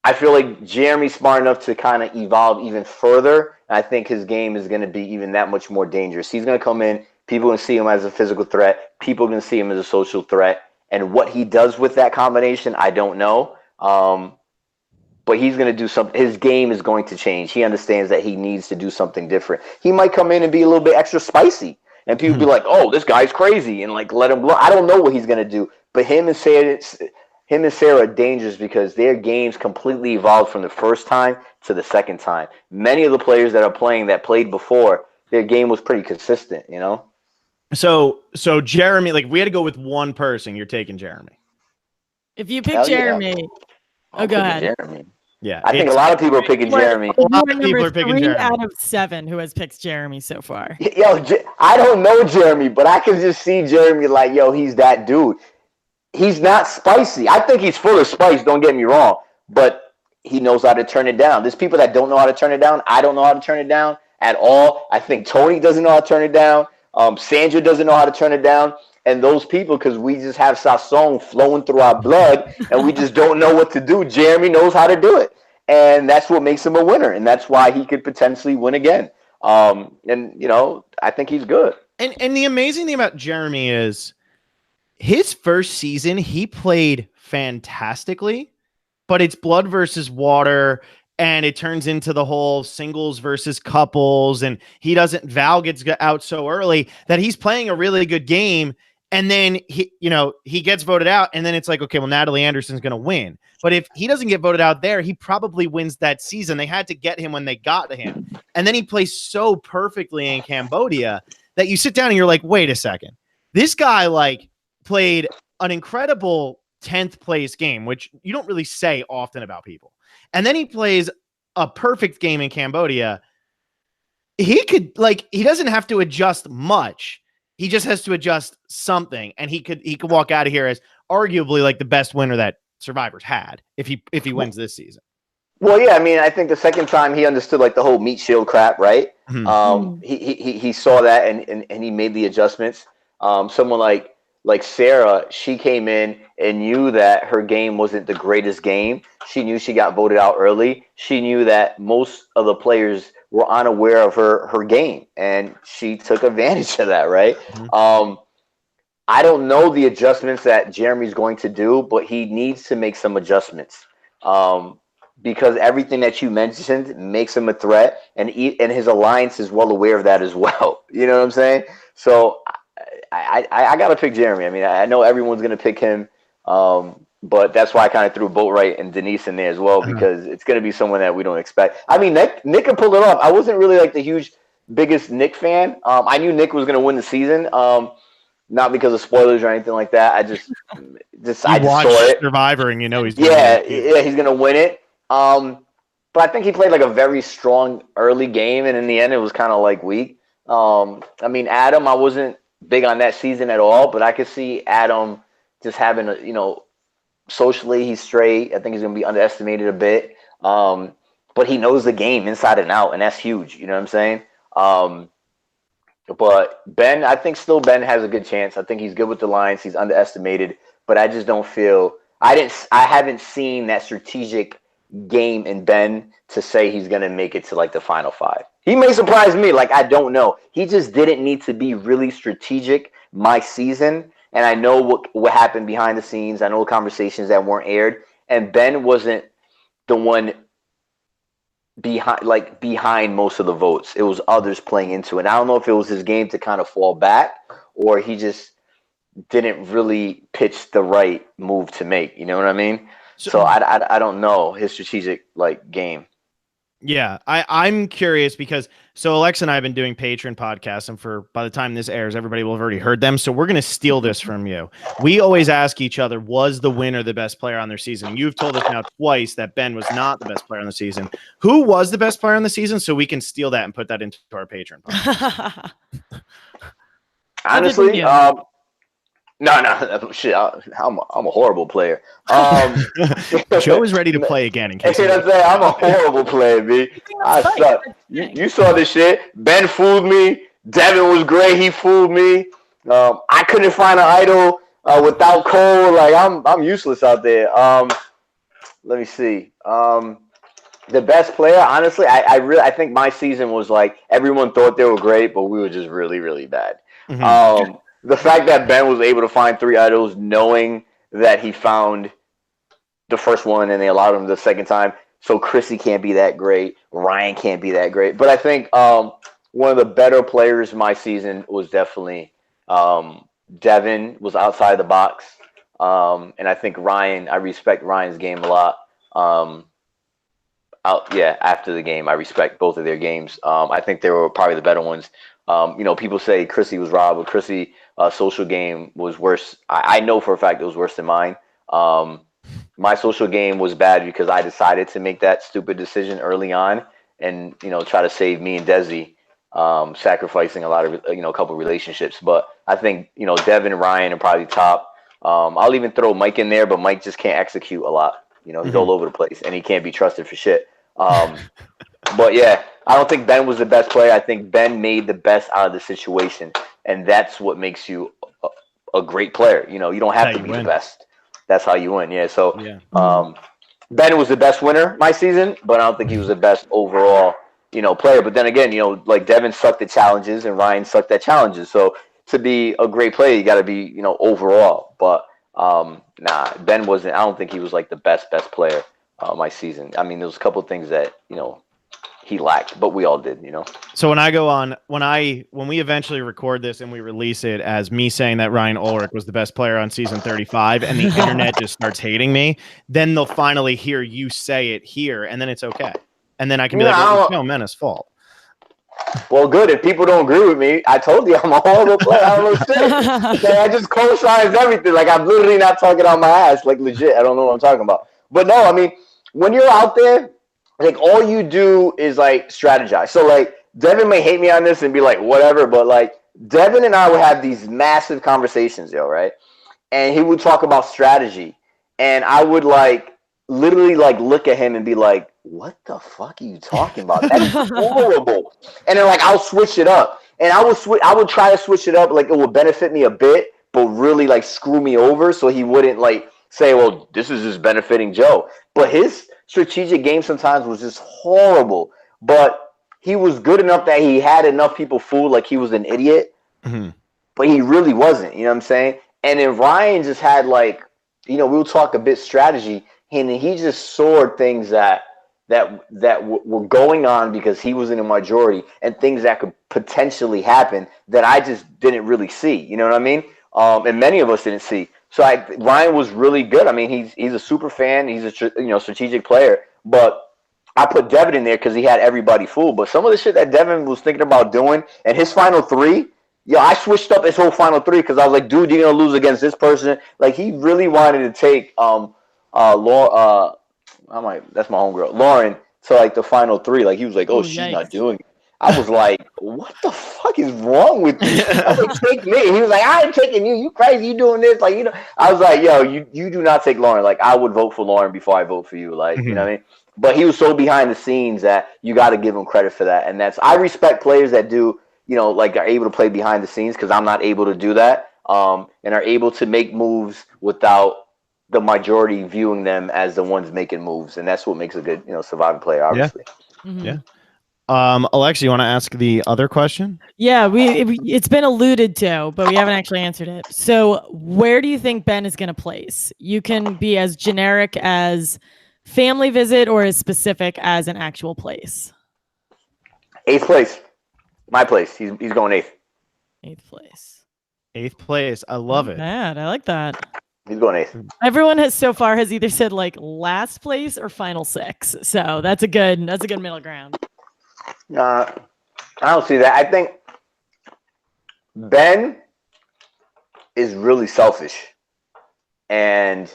S2: I feel like Jeremy's smart enough to kind of evolve even further. And I think his game is going to be even that much more dangerous. He's going to come in. People are going to see him as a physical threat. People are going to see him as a social threat. And what he does with that combination, I don't know. But he's going to do something. His game is going to change. He understands that he needs to do something different. He might come in and be a little bit extra spicy. And people be like, oh, this guy's crazy. And like, let him blow. I don't know what he's going to do. But him and Sarah are dangerous because their games completely evolved from the first time to the second time. Many of the players that are playing that played before, their game was pretty consistent, you know?
S1: So Jeremy, like, we had to go with one person. You're taking Jeremy.
S3: If you pick Jeremy, go ahead.
S2: Jeremy.
S1: Yeah,
S2: I think a lot of people are picking Jeremy.
S1: A lot of people are picking Jeremy.
S3: 3 out of 7 who has picked Jeremy so far.
S2: Yo, I don't know Jeremy, but I can just see Jeremy like, yo, he's that dude. He's not spicy. I think he's full of spice, don't get me wrong, but he knows how to turn it down. There's people that don't know how to turn it down. I don't know how to turn it down at all. I think Tony doesn't know how to turn it down. Sandra doesn't know how to turn it down. And those people, because we just have Sasson flowing through our blood and we just don't know what to do. Jeremy knows how to do it. And that's what makes him a winner. And that's why he could potentially win again. And, you know, I think he's good.
S1: And the amazing thing about Jeremy is his first season, he played fantastically, but it's blood versus water. And it turns into the whole singles versus couples. And Val gets out so early that he's playing a really good game. And then he gets voted out. And then it's like, okay, well, Natalie Anderson's going to win. But if he doesn't get voted out there, he probably wins that season. They had to get him when they got to him. And then he plays so perfectly in Cambodia that you sit down and you're like, wait a second. This guy like played an incredible 10th place game, which you don't really say often about people. And then he plays a perfect game in Cambodia. He doesn't have to adjust much. He just has to adjust something. And he could walk out of here as arguably like the best winner that Survivor's had if he wins this season.
S2: Well, yeah, I mean, I think the second time he understood like the whole meat shield crap, right? Mm-hmm. He saw that and he made the adjustments. Someone like Sarah, she came in and knew that her game wasn't the greatest game. She knew she got voted out early. She knew that most of the players were unaware of her game, and she took advantage of that, right? Mm-hmm. I don't know the adjustments that Jeremy's going to do, but he needs to make some adjustments because everything that you mentioned makes him a threat, and his alliance is well aware of that as well. You know what I'm saying? So I got to pick Jeremy. I mean, I know everyone's going to pick him, but that's why I kind of threw Boatwright and Denise in there as well, because it's going to be someone that we don't expect. I mean, Nick could pull it off. I wasn't really like the biggest Nick fan. I knew Nick was going to win the season, not because of spoilers or anything like that. I just saw it.
S1: Survivor, and you know he's
S2: he's going to win it. But I think he played like a very strong early game, and in the end, it was kind of like weak. I mean, Adam, I wasn't big on that season at all, but I could see Adam just having socially he's straight. I think he's going to be underestimated a bit. But he knows the game inside and out, and that's huge. You know what I'm saying? But Ben, I think still Ben has a good chance. I think he's good with the lines. He's underestimated, but I just don't feel I haven't seen that strategic game in Ben to say he's going to make it to like the final 5. He may surprise me. Like, I don't know. He just didn't need to be really strategic my season. And I know what happened behind the scenes. I know conversations that weren't aired. And Ben wasn't the one behind most of the votes. It was others playing into it. I don't know if it was his game to kind of fall back, or he just didn't really pitch the right move to make. You know what I mean? So I don't know his strategic game.
S1: Yeah, I'm curious because Alexa and I have been doing Patreon podcasts, and by the time this airs, everybody will have already heard them. So we're going to steal this from you. We always ask each other, was the winner the best player on their season? You've told us now twice that Ben was not the best player on the season. Who was the best player on the season? So we can steal that and put that into our Patreon podcast.
S2: Honestly, No, shit. I'm a horrible player.
S1: Joe is ready to play again. In case
S2: you know what I'm saying, I'm a horrible player, B. I suck. You saw this shit. Ben fooled me. Devin was great. He fooled me. I couldn't find an idol without Cole. Like I'm useless out there. Let me see. The best player, honestly, I think my season was like everyone thought they were great, but we were just really, really bad. Mm-hmm. The fact that Ben was able to find 3 idols, knowing that he found the first one and they allowed him the second time, so Chrissy can't be that great, Ryan can't be that great. But I think one of the better players my season was definitely Devin was outside the box, and I think Ryan. I respect Ryan's game a lot. After the game, I respect both of their games. I think they were probably the better ones. People say Chrissy was robbed, but Chrissy social game was worse. I know for a fact it was worse than mine. My social game was bad because I decided to make that stupid decision early on and, try to save me and Desi, sacrificing a lot of, a couple relationships. But I think, Devin and Ryan are probably top. I'll even throw Mike in there, but Mike just can't execute a lot. He's all over the place and he can't be trusted for shit. But yeah, I don't think Ben was the best player. I think Ben made the best out of the situation, and that's what makes you a great player. You don't have to be the best. That's how you win. Yeah. So Ben was the best winner my season, but I don't think he was the best overall, player. But then again, like Devin sucked at challenges and Ryan sucked at challenges. So to be a great player, you got to be, overall. But Ben wasn't. I don't think he was like the best player my season. I mean, there was a couple of things that he lacked, but we all did.
S1: So when I go on, when we eventually record this and we release it as me saying that Ryan Ulrich was the best player on season 35, and the internet just starts hating me, then they'll finally hear you say it here, and then it's okay, and then I can be like, well, it's no Mena's fault.
S2: Well, good. If people don't agree with me, I told you I'm a horrible player. I don't know shit. Okay, I just co-signs everything. Like I'm literally not talking out my ass. Like legit, I don't know what I'm talking about. But no, I mean, when you're out there, like all you do is like strategize. So like Devin may hate me on this and be like whatever, but like Devin and I would have these massive conversations, right? And he would talk about strategy, and I would like literally like look at him and be like, what the fuck are you talking about? That's horrible. And then like I'll switch it up, and I would try to switch it up like it would benefit me a bit, but really like screw me over, so he wouldn't like say, well, this is just benefiting Joe. But his strategic game sometimes was just horrible. But he was good enough that he had enough people fooled like he was an idiot. Mm-hmm. But he really wasn't. You know what I'm saying? And then Ryan just had like, we'll talk a bit strategy, and he just saw things that were going on because he was in a majority, and things that could potentially happen that I just didn't really see. You know what I mean? And many of us didn't see. So Ryan was really good. I mean, he's a super fan. He's a strategic player. But I put Devin in there because he had everybody fooled. But some of the shit that Devin was thinking about doing and his final 3, I switched up his whole final 3 because I was like, dude, you're gonna lose against this person. Like he really wanted to take Lauren. That's my homegirl, Lauren, to like the final 3. Like he was like, oh, she's not doing it. I was like, what the fuck is wrong with you? I was like, take me. He was like, I ain't taking you. You crazy. You doing this. Like, I was like, yo, you do not take Lauren. Like, I would vote for Lauren before I vote for you. Like, you know what I mean? But he was so behind the scenes that you got to give him credit for that. And I respect players that do, like are able to play behind the scenes because I'm not able to do that. And are able to make moves without the majority viewing them as the ones making moves. And that's what makes a good, surviving player, obviously.
S1: Yeah. Mm-hmm. Yeah. Alexa, you want to ask the other question?
S3: Yeah, it's been alluded to, but we haven't actually answered it. So where do you think Ben is going to place? You can be as generic as family visit or as specific as an actual place.
S2: 8th place. My place. He's going 8th.
S3: 8th place.
S1: 8th place. I love it.
S3: Bad. I like that.
S2: He's going 8th.
S3: Everyone has either said like last place or final 6. So that's a good middle ground.
S2: I don't see that. I think Ben is really selfish, and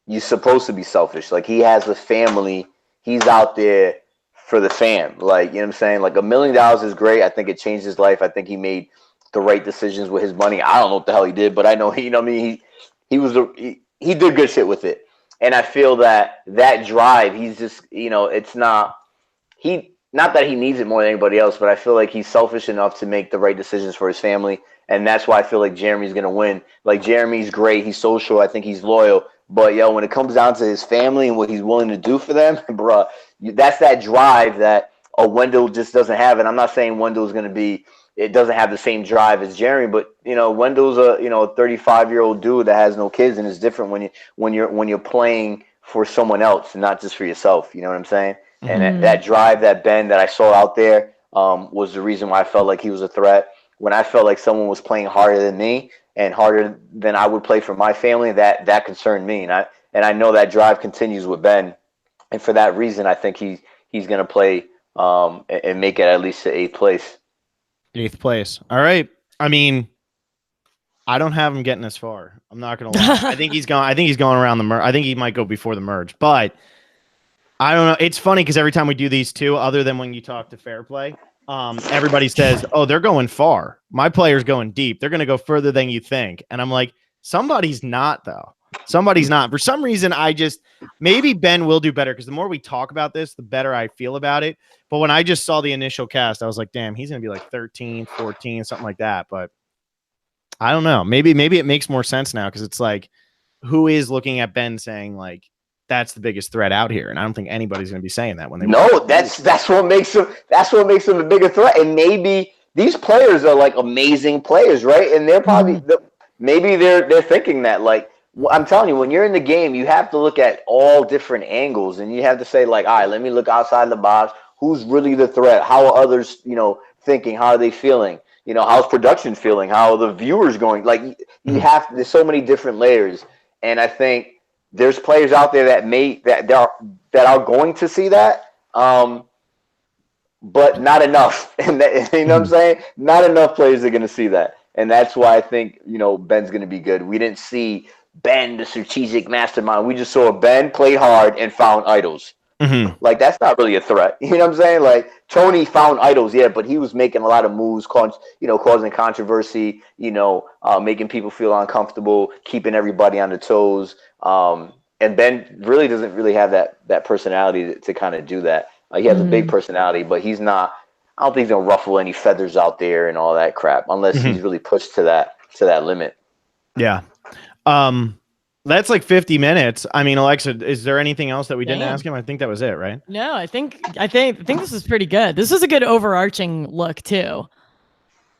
S2: you're supposed to be selfish. Like he has a family. He's out there for the fam. Like, you know what I'm saying? Like $1 million is great. I think it changed his life. I think he made the right decisions with his money. I don't know what the hell he did, but I know he did good shit with it. And I feel that drive, he's just, it's not that he needs it more than anybody else, but I feel like he's selfish enough to make the right decisions for his family. And that's why I feel like Jeremy's going to win. Like, Jeremy's great. He's social. I think he's loyal. But, when it comes down to his family and what he's willing to do for them, bruh, that's that drive that Wendell just doesn't have. And I'm not saying Wendell's going to be – it doesn't have the same drive as Jeremy. But, Wendell's a 35-year-old dude that has no kids, and it's different when you're playing for someone else and not just for yourself. You know what I'm saying? And that drive, that bend that I saw out there was the reason why I felt like he was a threat. When I felt like someone was playing harder than me and harder than I would play for my family, that concerned me. And I know that drive continues with Ben. And for that reason, I think he's going to play and make it at least to 8th place.
S1: 8th place. All right. I mean, I don't have him getting this far. I'm not going to lie. I think he's going around the merge. I think he might go before the merge, but I don't know. It's funny because every time we do these two, other than when you talk to Fair Play, everybody says, "Oh, they're going far. My player's going deep. They're going to go further than you think." And I'm like, somebody's not, though. Somebody's not. For some reason, maybe Ben will do better because the more we talk about this, the better I feel about it. But when I just saw the initial cast, I was like, damn, he's going to be like 13, 14, something like that. But I don't know. Maybe it makes more sense now because it's like, who is looking at Ben saying like, that's the biggest threat out here, and I don't think anybody's going to be saying that when they.
S2: No, that's what makes him. That's what makes him a bigger threat. And maybe these players are like amazing players, right? And they're probably maybe they're thinking that. Like, I'm telling you, when you're in the game, you have to look at all different angles, and you have to say like, all right, let me look outside the box. Who's really the threat? How are others, thinking? How are they feeling? How's production feeling? How are the viewers going? Like, there's so many different layers, and I think. There's players out there that are going to see that, but not enough. And you know what I'm saying? Not enough players are going to see that, and that's why I think Ben's going to be good. We didn't see Ben, the strategic mastermind. We just saw Ben play hard and found idols. Like, that's not really a threat. You know what I'm saying? Like, Tony found idols, yeah, but he was making a lot of moves, causing controversy, making people feel uncomfortable, keeping everybody on their toes. And Ben really doesn't really have that personality to kind of do that. He has a big personality, but he's not. I don't think he's gonna ruffle any feathers out there and all that crap unless he's really pushed to that limit.
S1: Yeah. That's like 50 minutes. I mean, Alexa, is there anything else that we didn't ask him? I think that was it, right?
S3: No, I think this is pretty good. This was a good overarching look too.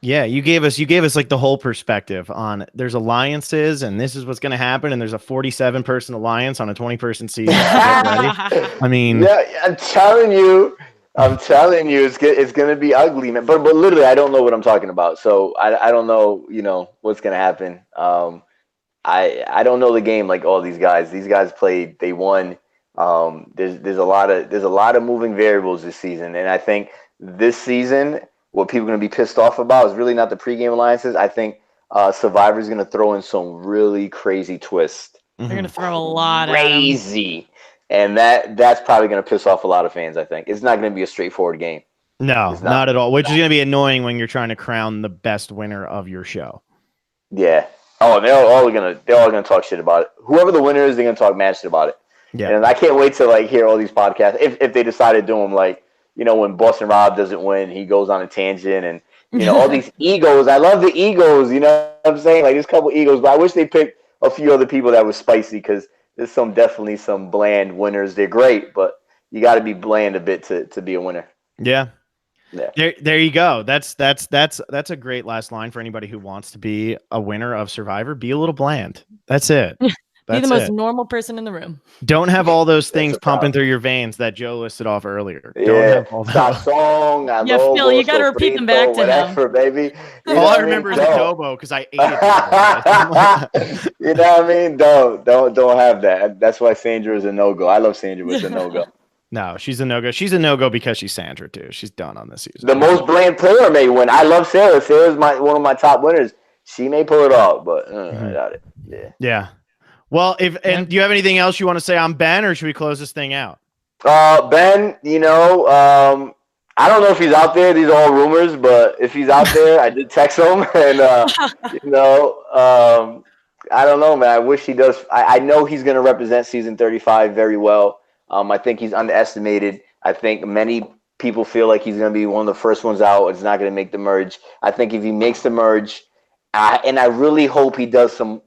S1: Yeah, you gave us like the whole perspective on there's alliances and this is what's going to happen, and there's a 47-person alliance on a 20-person season. I mean,
S2: yeah, I'm telling you, it's going to be ugly, man. But literally, I don't know what I'm talking about, so I don't know, what's going to happen. I don't know the game like all these guys. These guys played, they won. There's a lot of moving variables this season, and I think this season. What people are going to be pissed off about is really not the pregame alliances. I think Survivor is going to throw in some really crazy twists.
S3: They're going to throw a lot
S2: crazy, and that's probably going to piss off a lot of fans. I think it's not going to be a straightforward game.
S1: No, not at all. Which is going to be annoying when you're trying to crown the best winner of your show.
S2: Yeah. Oh, they're all gonna talk shit about it. Whoever the winner is, they're gonna talk mad shit about it. Yeah. And I can't wait to like hear all these podcasts if they decide to do them like. When Boston Rob doesn't win, he goes on a tangent and, all these egos. I love the egos, you know what I'm saying? Like, there's a couple egos, but I wish they picked a few other people that was spicy because there's definitely some bland winners. They're great, but you got to be bland a bit to be a winner.
S1: Yeah. There you go. That's a great last line for anybody who wants to be a winner of Survivor. Be a little bland. That's it.
S3: Be the most normal person in the room.
S1: Don't have all those things pumping through your veins that Joe listed off earlier.
S2: Yeah.
S1: Don't have all that.
S3: Phil, you got to repeat them back to
S2: him. Baby.
S1: All I remember is adobo because I ate it.
S2: You know what I mean? Don't have that. That's why Sandra is a no-go. I love Sandra, but it's a no-go.
S1: No, she's a no-go. She's a no-go because she's Sandra, too. She's done on this season.
S2: The most bland player may win. I love Sarah. Sarah's one of my top winners. She may pull it off, but I doubt it.
S1: Yeah. Well, do you have anything else you want to say on Ben, or should we close this thing out?
S2: Ben, I don't know if he's out there. These are all rumors, but if he's out there, I did text him, and I don't know, man. I wish he does. I know he's going to represent season 35 very well. I think he's underestimated. I think many people feel like he's going to be one of the first ones out. It's not going to make the merge. I think if he makes the merge, and I really hope he does some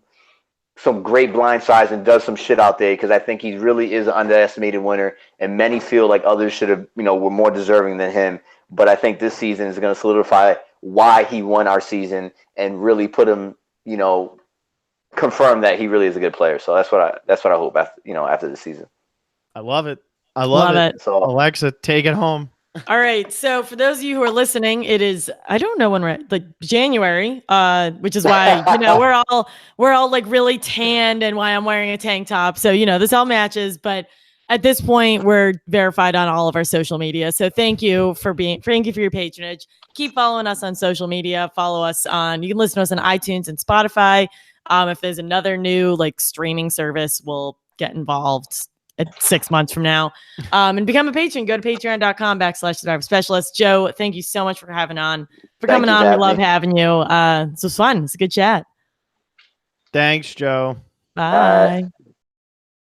S2: great blind sides and does some shit out there, because I think he really is an underestimated winner, and many feel like others should have, were more deserving than him. But I think this season is going to solidify why he won our season and really put him, confirm that he really is a good player. So that's what I hope after the season.
S1: I love it. I love it.
S2: So,
S1: Alexa, take it home.
S3: All right. So for those of you who are listening, it is, I don't know when we're like January, which is why, we're all like really tanned and why I'm wearing a tank top. So, this all matches, but at this point we're verified on all of our social media. So thank you for your patronage. Keep following us on social media. Follow us you can listen to us on iTunes and Spotify. If there's another new like streaming service, we'll get involved at 6 months from now, and become a patron. Go to patreon.com/the-driver-specialist. Joe, thank you so much for coming on. We love having you. This was fun. It's a good chat.
S1: Thanks, Joe.
S3: Bye.